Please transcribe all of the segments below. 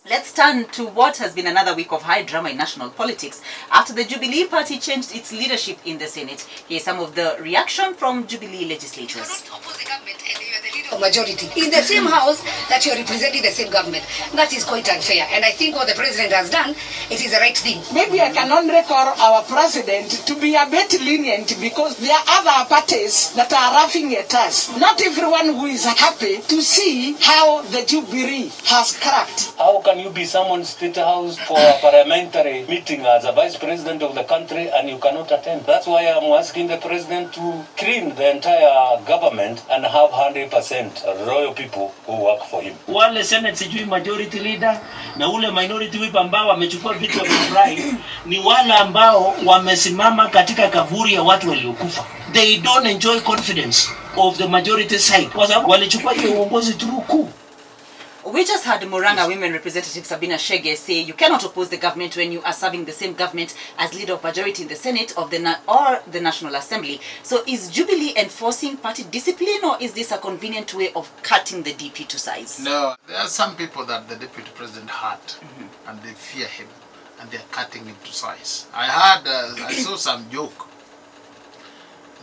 Let's turn to what has been another week of high drama in national politics after the Jubilee Party changed its leadership in the Senate. Here's some of the reaction from Jubilee legislators. Majority in the same house that you're representing the same government. That is quite unfair. And I think what the president has done, it is the right thing. Maybe I can only call our president to be a bit lenient because there are other parties that are laughing at us. Not everyone who is happy to see how the Jubilee has cracked. How can you be someone's state house for a parliamentary meeting as a vice president of the country and you cannot attend? That's why I'm asking the president to clean the entire government and have 100% royal people who work for him. Wale Senate sijui majority leader na ule minority whip ambao wamechukua vitu vya ni wale ambao wamesimama katika kaburi ya watu waliokufa. They don't enjoy confidence of the majority side. Kwa sababu walichukua hiyo uongozi through coup. We just had Muranga Women Representative Sabina Shege say you cannot oppose the government when you are serving the same government as leader of majority in the Senate of the National Assembly. So is Jubilee enforcing party discipline, or is this a convenient way of cutting the DP to size? No, there are some people that the deputy president hurt and they fear him and they are cutting him to size. I saw some joke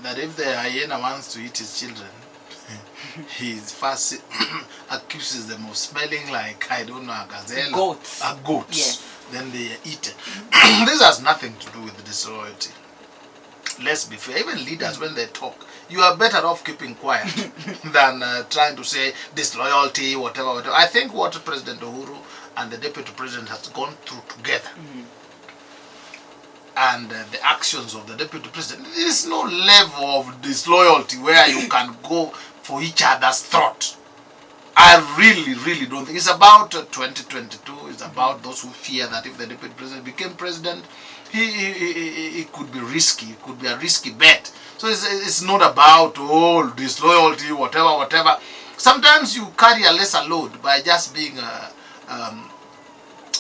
that if the hyena wants to eat his children, he first accuses them of smelling like, I don't know, a gazelle. Goats. A goat. Yes. Then they eat it. This has nothing to do with disloyalty. Let's be fair. Even leaders, when they talk, you are better off keeping quiet than trying to say disloyalty, whatever, whatever. I think what President Uhuru and the deputy president has gone through together, and the actions of the deputy president, there is no level of disloyalty where you can go for each other's throat. I really don't think. It's about 2022. It's about those who fear that if the deputy president became president, he could be risky. It could be a risky bet. So it's not about disloyalty, whatever. Sometimes you carry a lesser load by just being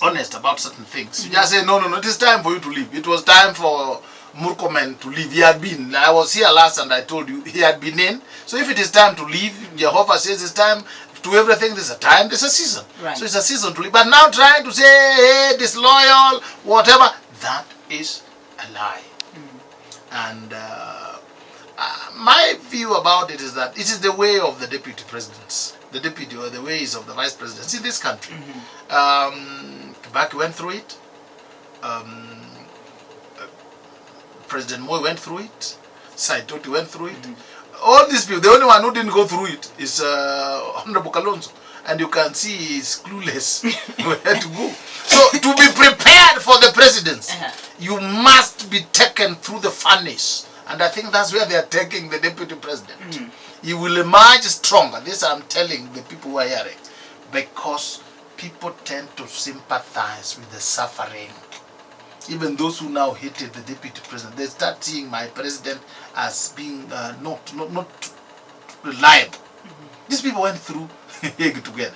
honest about certain things. You just say, no, it is time for you to leave. It was time for Murkomen to leave. He had been. I was here last and I told you he had been in. So if it is time to leave, Jehovah says it's time to everything. There's a time, there's a season. Right. So it's a season to leave. But now trying to say, hey, disloyal, whatever, that is a lie. And my view about it is that it is the way of the deputy presidents. The deputy or the ways of the vice presidents in this country. Kibaki went through it. President Moi went through it. Saitoti went through it. All these people, the only one who didn't go through it is Honorable Kalonzo. And you can see he's clueless where to go. So to be prepared for the presidency, you must be taken through the furnace. And I think that's where they are taking the deputy president. He will emerge stronger. This I'm telling the people who are hearing. Because people tend to sympathize with the suffering. Even those who now hated the deputy president, they start seeing my president as being not reliable. These people went through Hague together.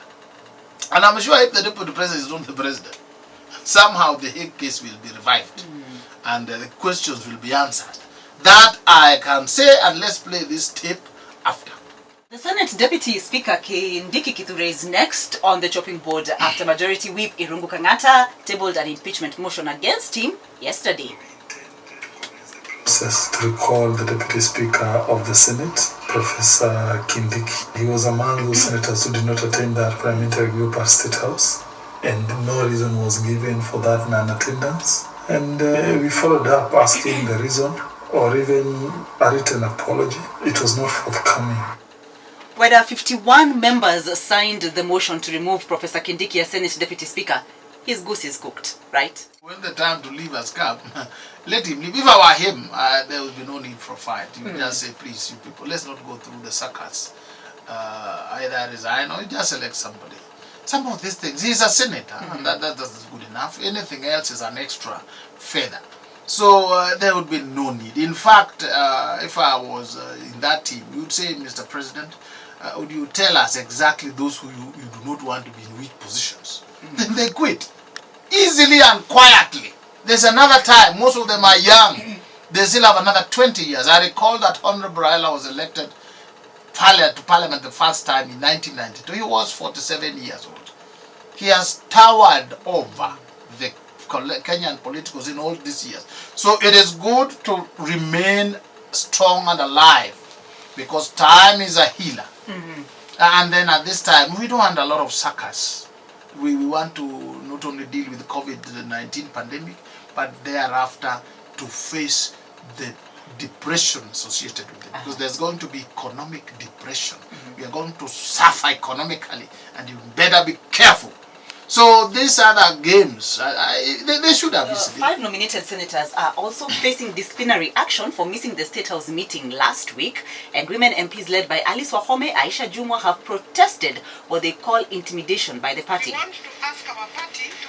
And I'm sure if the deputy president is not the president, somehow the Hague case will be revived. And the questions will be answered. That I can say, and let's play this tape after. The Senate Deputy Speaker Kindiki Kithure is next on the chopping board after Majority Whip Irungu Kangata tabled an impeachment motion against him yesterday. To recall the Deputy Speaker of the Senate, Professor Kindiki. He was among those senators who did not attend that parliamentary group at State House, and no reason was given for that non-attendance. And we followed up asking the reason, or even a written apology. It was not forthcoming. Whether 51 members signed the motion to remove Professor Kindiki as Senate Deputy Speaker, his goose is cooked, right? When the time to leave has come, let him leave. If I were him, there would be no need for a fight. You would just say, please, you people, let's not go through the circus. Either resign or just elect somebody. Some of these things, he's a senator, and that's good enough. Anything else is an extra feather. So there would be no need. In fact, if I was in that team, you would say, Mr. President, would you tell us exactly those who you do not want to be in which positions? Then they quit. Easily and quietly. There's another time. Most of them are young. They still have another 20 years. I recall that Honorable Raila was elected to Parliament the first time in 1992. He was 47 years old. He has towered over the Kenyan politicals in all these years. So it is good to remain strong and alive, because time is a healer. And then at this time, we don't want a lot of suckers. We want to not only deal with the COVID-19 pandemic, but thereafter to face the depression associated with it. Because there's going to be economic depression. We are going to suffer economically, and you better be careful. So these other games, they should have listened. 5 nominated senators are also facing disciplinary action for missing the State House meeting last week, and women MPs led by Alice Wahome, Aisha Jumwa have protested what they call intimidation by the party.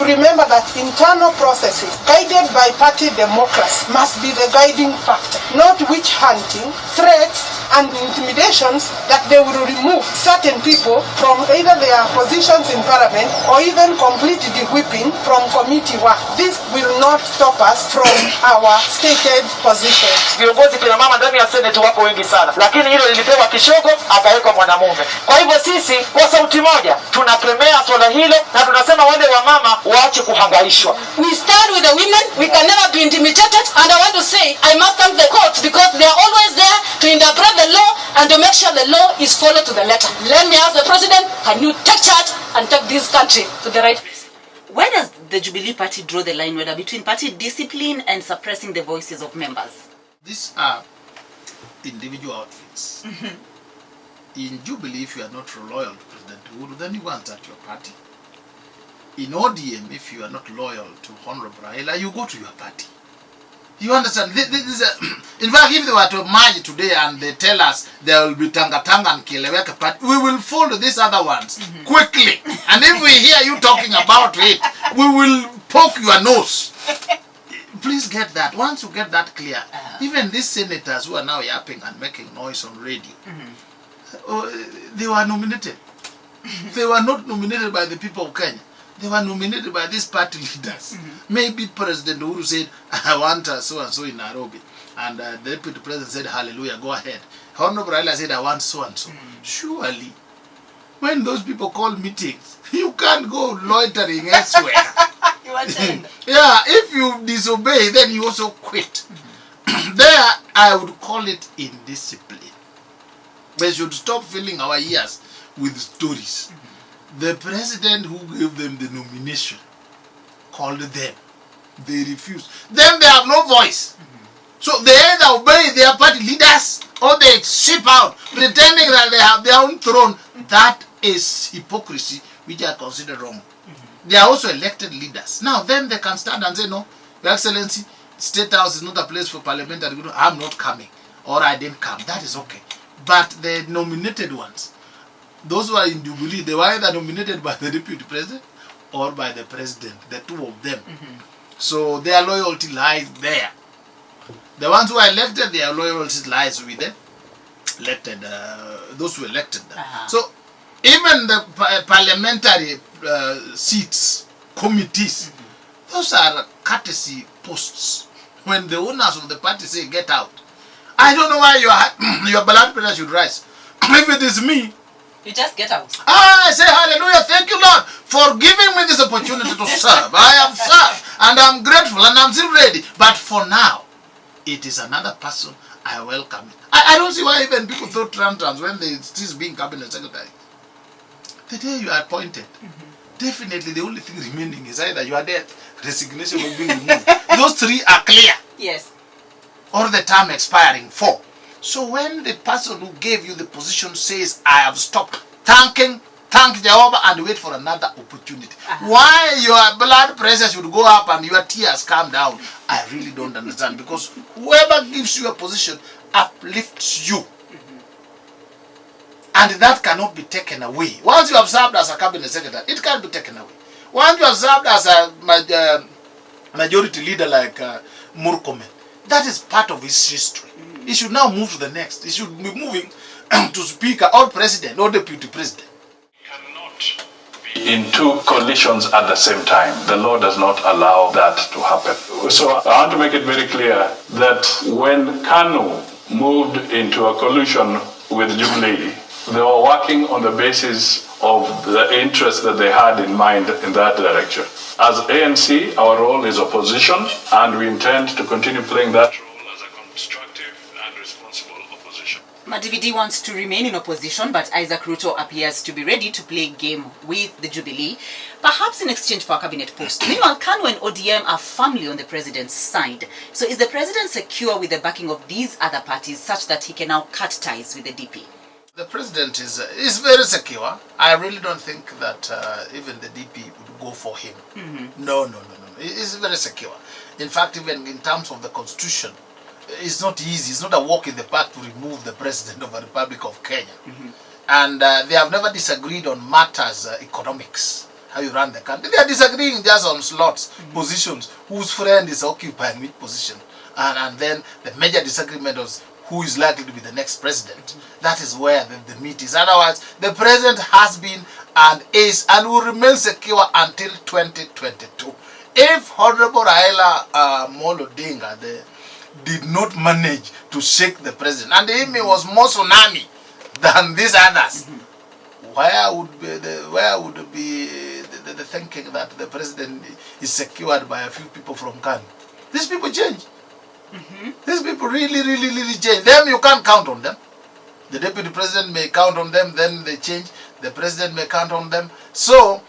Remember that internal processes guided by party democracy must be the guiding factor, not witch hunting, threats, and intimidations that they will remove certain people from either their positions in parliament or even complete de-whipping from committee work. This will not stop us from our stated position. Viongozi kina mama ndani ya Senate wapo wengi sana, lakini hilo lilipewa kishogo akawekwa mwanamume. Kwa hivyo sisi kwa sauti moja tunakemea swala hilo na tunasema wale wa mama waache kuhangaishwa. We stand with the women, we can never be intimidated, and I want to say I must thank the courts because they are always there to interpret the law and to make sure the law is followed to the letter. Let me ask the president, can you take charge and take this country to the right place? Where does the Jubilee Party draw the line, whether between party discipline and suppressing the voices of members? These are individual outfits. In Jubilee, if you are not loyal to President Uhuru, then you want at your party. In ODM, if you are not loyal to Honorable Raila, you go to your party. You understand? This is in fact, if they were to merge today and they tell us there will be Tanga and Kileweka party, we will follow these other ones quickly. And if we hear you talking about it, we will poke your nose. Please get that. Once you get that clear, even these senators who are now yapping and making noise on radio, they were nominated. They were not nominated by the people of Kenya. They were nominated by these party leaders. Maybe President Uhuru said, I want so-and-so in Nairobi. And the deputy president said, hallelujah, go ahead. Honorable Raila said, I want so-and-so. Surely, when those people call meetings, you can't go loitering elsewhere. You attend. Yeah, if you disobey, then you also quit. There, I would call it indiscipline. We should stop filling our ears with stories. The president who gave them the nomination called them. They refused. Then they have no voice. So they either obey their party leaders or they ship out, pretending that they have their own throne. That is hypocrisy, which I consider wrong. They are also elected leaders. Now then they can stand and say, no, Your Excellency, State House is not a place for parliamentary. I'm not coming. Or I didn't come. That is okay. But the nominated ones, those who are in Jubilee, they were either nominated by the deputy president or by the president, the two of them. So their loyalty lies there. The ones who are elected, their loyalty lies with them. Those who elected them. So even the parliamentary seats, committees, those are courtesy posts. When the owners of the party say, get out. I don't know why your blood pressure should rise. If it is me, you just get out. I say hallelujah, thank you Lord for giving me this opportunity to serve. I have served and I'm grateful and I'm still ready. But for now, it is another person I welcome. I don't see why even people throw tantrums when they still being cabinet secretary. The day you are appointed, definitely the only thing remaining is either your death, resignation will be removed. Those three are clear. Yes. Or the term expiring 4. So when the person who gave you the position says, I have stopped, thank Jehovah and wait for another opportunity. Why your blood pressure should go up and your tears come down, I really don't understand. Because whoever gives you a position uplifts you. And that cannot be taken away. Once you have served as a cabinet secretary, it can't be taken away. Once you have served as a majority leader like Murkomen, that is part of his history. He should now move to the next. He should be moving to speaker or president or deputy president. Cannot be in two coalitions at the same time. The law does not allow that to happen. So I want to make it very clear that when KANU moved into a coalition with Jubilee, they were working on the basis of the interest that they had in mind in that direction. As ANC, our role is opposition, and we intend to continue playing that role as a constructive and responsible opposition. Madividi wants to remain in opposition, but Isaac Ruto appears to be ready to play game with the Jubilee, perhaps in exchange for a cabinet post. Meanwhile, KANU and ODM are firmly on the president's side. So is the president secure with the backing of these other parties such that he can now cut ties with the DP? The president is very secure. I really don't think that even the DP would go for him. No. He's very secure. In fact, even in terms of the constitution, it's not easy. It's not a walk in the park to remove the president of the Republic of Kenya. And they have never disagreed on matters economics, how you run the country. They are disagreeing just on slots, positions, whose friend is occupying which position. And then the major disagreement was who is likely to be the next president. That is where the meat is. Otherwise, the president has been and is and will remain secure until 2022. If Honorable Raila Molo Odinga did not manage to shake the president, and him was more tsunami than these others, where would be the thinking that the president is secured by a few people from KANU? These people change. These people really change. Them you can't count on them. The deputy president may count on them, then they change. The president may count on them. So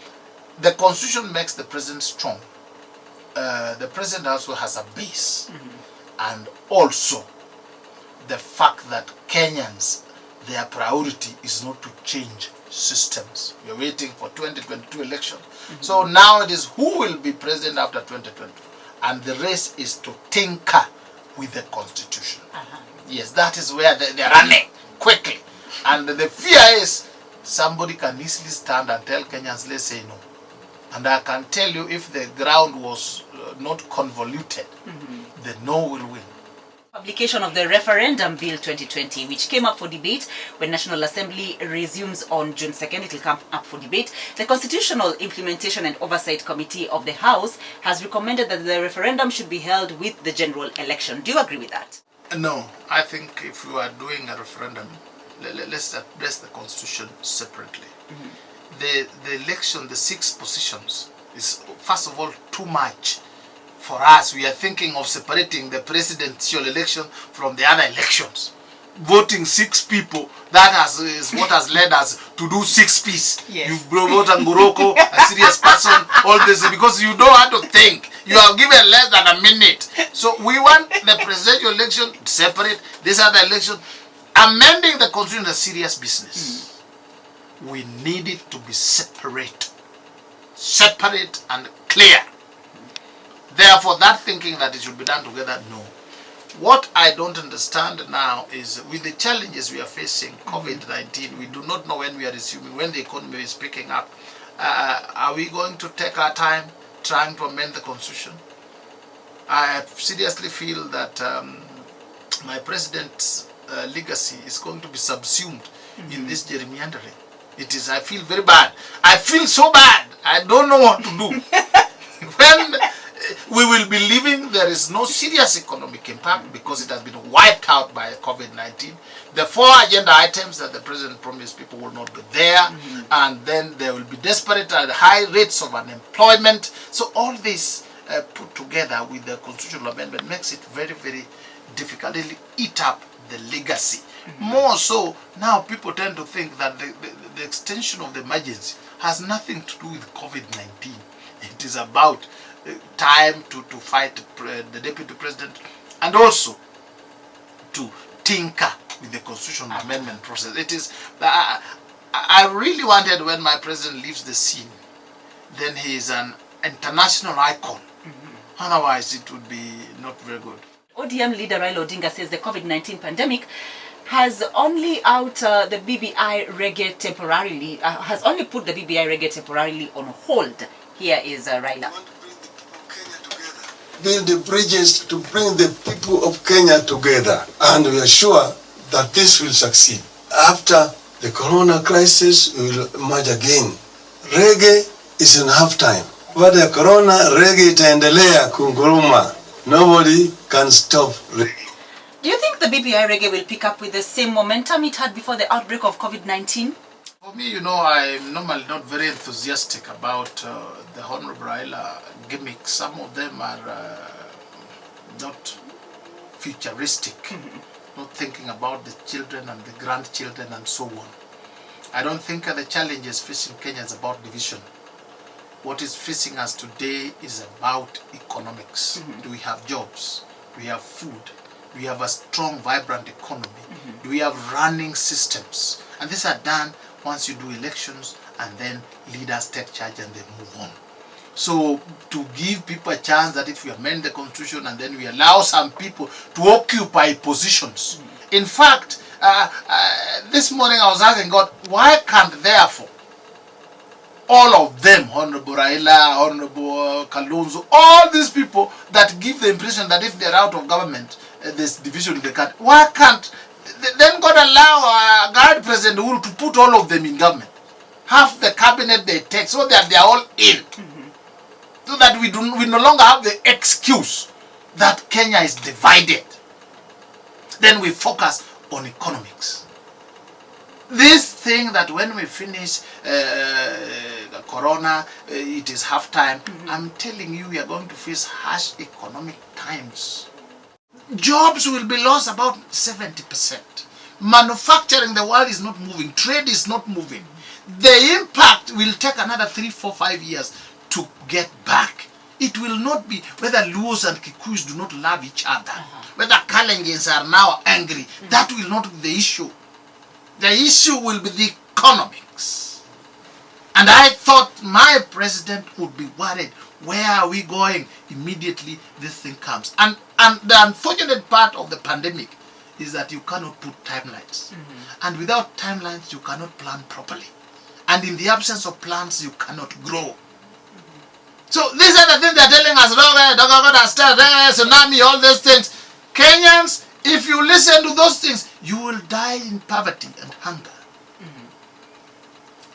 the constitution makes the president strong. The president also has a base. And also the fact that Kenyans, their priority is not to change systems. We are waiting for 2022 election. So now it is who will be president after 2022. And the race is to tinker with the constitution. Yes, that is where they are running quickly. And the fear is somebody can easily stand and tell Kenyans, let's say no. And I can tell you, if the ground was not convoluted, the no will win. Publication of the Referendum Bill 2020, which came up for debate when National Assembly resumes on June 2nd. It will come up for debate. The Constitutional Implementation and Oversight Committee of the House has recommended that the referendum should be held with the general election. Do you agree with that? No, I think if you are doing a referendum, let's address the Constitution separately. The election, the 6 positions, is first of all too much. For us, we are thinking of separating the presidential election from the other elections. Voting 6 people, that is what has led us to do 6 P's. Yes. You vote Nguroko, a serious person, all this, because you don't have to think. You are given less than a minute. So we want the presidential election separate, this other election. Amending the constitution is a serious business. We need it to be separate and clear. Therefore, that thinking that it should be done together, no. What I don't understand now is, with the challenges we are facing, COVID-19, we do not know when we are resuming, when the economy is picking up. Are we going to take our time trying to amend the constitution? I seriously feel that my president's legacy is going to be subsumed in this gerrymandering. It is, I feel very bad. I feel so bad. I don't know what to do. When we will be living, there is no serious economic impact because it has been wiped out by COVID-19. The 4 agenda items that the president promised people will not be there, and then there will be desperate and high rates of unemployment. So all this put together with the constitutional amendment makes it very difficult. It'll eat up the legacy. More so, now people tend to think that the extension of the emergency has nothing to do with COVID-19. It is about time to fight the deputy president and also to tinker with the constitutional amendment process. It is, I really wanted, when my president leaves the scene, then he is an international icon. Otherwise it would be not very good. ODM leader Raila Odinga says the COVID-19 pandemic has only the BBI reggae temporarily, has only put the BBI reggae temporarily on hold. Here is Raila. Build the bridges to bring the people of Kenya together, and we are sure that this will succeed. After the corona crisis, we will emerge again. Reggae is in halftime. Baada ya corona, reggae itaendelea kunguruma. Nobody can stop reggae. Do you think the BBI reggae will pick up with the same momentum it had before the outbreak of COVID-19? For me, I'm normally not very enthusiastic about the Honorable Raila gimmicks. Some of them are not futuristic, not thinking about the children and the grandchildren and so on. I don't think the challenges facing Kenya is about division. What is facing us today is about economics. Do we have jobs? Do we have food? Do we have a strong, vibrant economy? Do we have running systems? And these are done once you do elections and then leaders take charge and they move on. So to give people a chance that if we amend the constitution and then we allow some people to occupy positions. In fact, this morning I was asking God, why can't therefore all of them, Honorable Raila, Honorable Kalonzo, all these people that give the impression that if they're out of government, there's division in the country, why can't then God allow guard President Uhuru to put all of them in government? Half the cabinet they take so that they are all in. So that we no longer have the excuse that Kenya is divided. Then we focus on economics. This thing that when we finish Corona, it is half time. I'm telling you, we are going to face harsh economic times. Jobs will be lost about 70%. Manufacturing, the world is not moving. Trade is not moving. The impact will take another 3, 4, 5 years to get back. It will not be whether Luos and Kikuyus do not love each other, whether Kalenjins are now angry. That will not be the issue. The issue will be the economics. And I thought my president would be worried. Where are we going? Immediately this thing comes. And the unfortunate part of the pandemic is that you cannot put timelines. And without timelines, you cannot plan properly. And in the absence of plans, you cannot grow. So these are the things they're telling us, tsunami, all those things. Kenyans, if you listen to those things, you will die in poverty and hunger.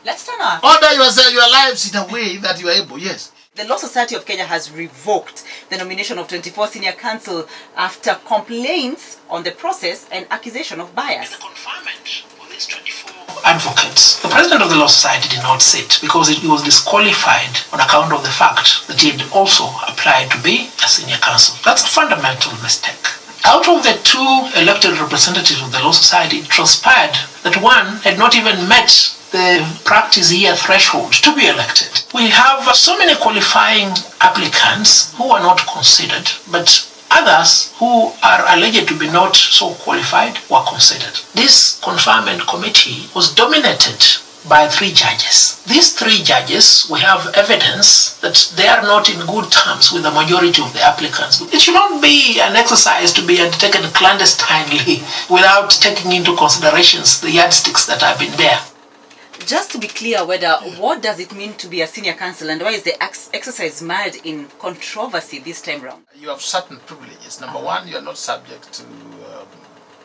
Let's turn off. Order your lives in a way that you are able, yes. The Law Society of Kenya has revoked the nomination of 24 senior counsel after complaints on the process and accusation of bias. The confinement for these 24 advocates. The president of the Law Society did not sit because he was disqualified on account of the fact that he had also applied to be a senior counsel. That's a fundamental mistake. Out of the 2 elected representatives of the Law Society, it transpired that one had not even met the practice year threshold to be elected. We have so many qualifying applicants who are not considered, but others who are alleged to be not so qualified were considered. This conferment committee was dominated by 3 judges. These 3 judges, we have evidence that they are not in good terms with the majority of the applicants. It should not be an exercise to be undertaken clandestinely without taking into considerations the yardsticks that have been there. Just to be clear, what does it mean to be a senior counsel, and why is the exercise mired in controversy this time round? You have certain privileges. Number one, you are not subject to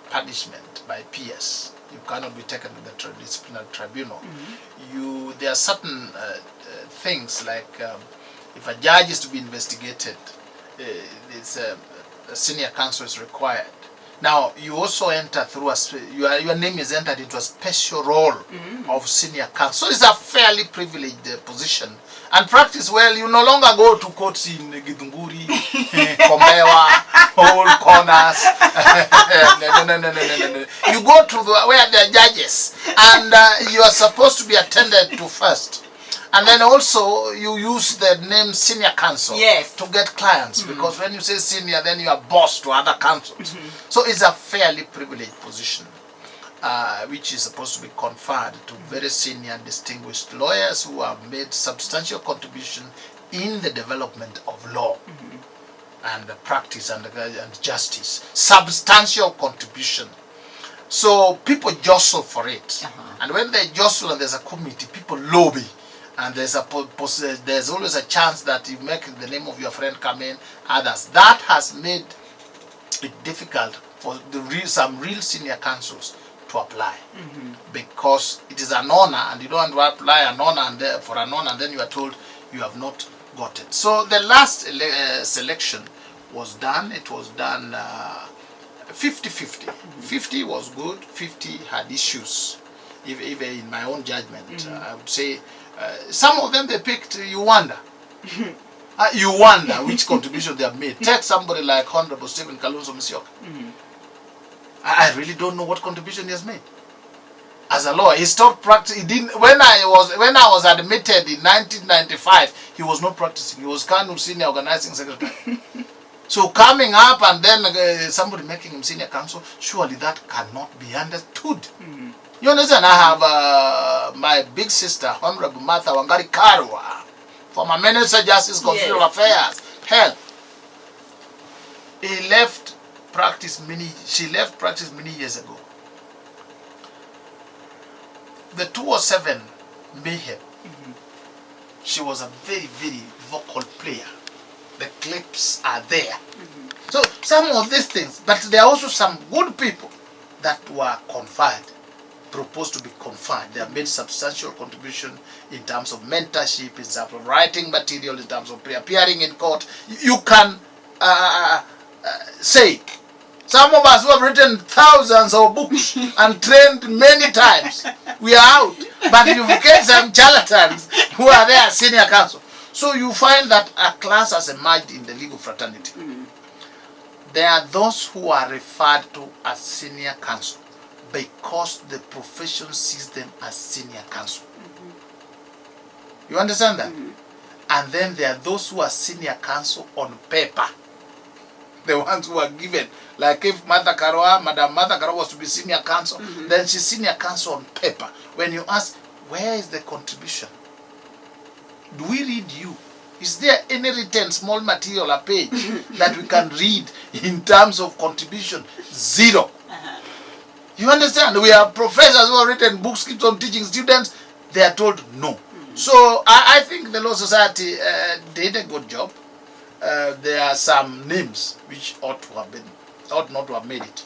punishment by peers. You cannot be taken to the disciplinary tribunal. There are certain things like if a judge is to be investigated, a senior counsel is required. Now, you also enter through your name is entered into a special role of senior counsel. So it's a fairly privileged position. And practice well, you no longer go to courts in Githunguri, Kombewa, whole corners. No. You go to where there are judges, and you are supposed to be attended to first. And then also you use the name senior counsel to get clients, because when you say senior, then you are boss to other counsels. So it's a fairly privileged position, which is supposed to be conferred to very senior distinguished lawyers who have made substantial contribution in the development of law and practice and justice. Substantial contribution. So people jostle for it. And when they jostle and there's a committee, people lobby. And there's always a chance that you make the name of your friend come in, others. That has made it difficult for some real senior counsels to apply, because it is an honor, and you don't want to apply an honor for an honor, and then you are told you have not got it. So the last selection was done. It was done 50-50. 50 was good, 50 had issues. if in my own judgment, I would say some of them they picked, you wonder. You wonder which contribution they have made. Take somebody like Honorable Stephen Kalonzo Musyoka. I really don't know what contribution he has made. As a lawyer, he stopped practicing. He didn't. When I was admitted in 1995, he was not practicing. He was KANU senior organizing secretary. So coming up and then somebody making him senior counsel, surely that cannot be understood. You understand? I have my big sister, Honorable Martha Wangari Karua, former Minister of Justice, Constitutional Affairs, Health. She left practice many years ago. The 207 mayhem. She was a very, very vocal player. The clips are there. So some of these things, but there are also some good people that were confined, proposed to be confined. They have made substantial contribution in terms of mentorship, in terms of writing material, in terms of appearing in court. You can say, some of us who have written thousands of books and trained many times, we are out. But you get some charlatans who are there as senior counsel. So you find that a class has emerged in the legal fraternity. There are those who are referred to as senior counsel because the profession sees them as senior counsel. You understand that? And then there are those who are senior counsel on paper. The ones who are given, like if Madam Martha Karua was to be senior counsel, then she's senior counsel on paper. When you ask, where is the contribution? Do we read you? Is there any written small material, a page, that we can read in terms of contribution? Zero. You understand? We have professors who have written books, keeps on teaching students. They are told no. So I think the Law Society did a good job. There are some names which ought not to have made it.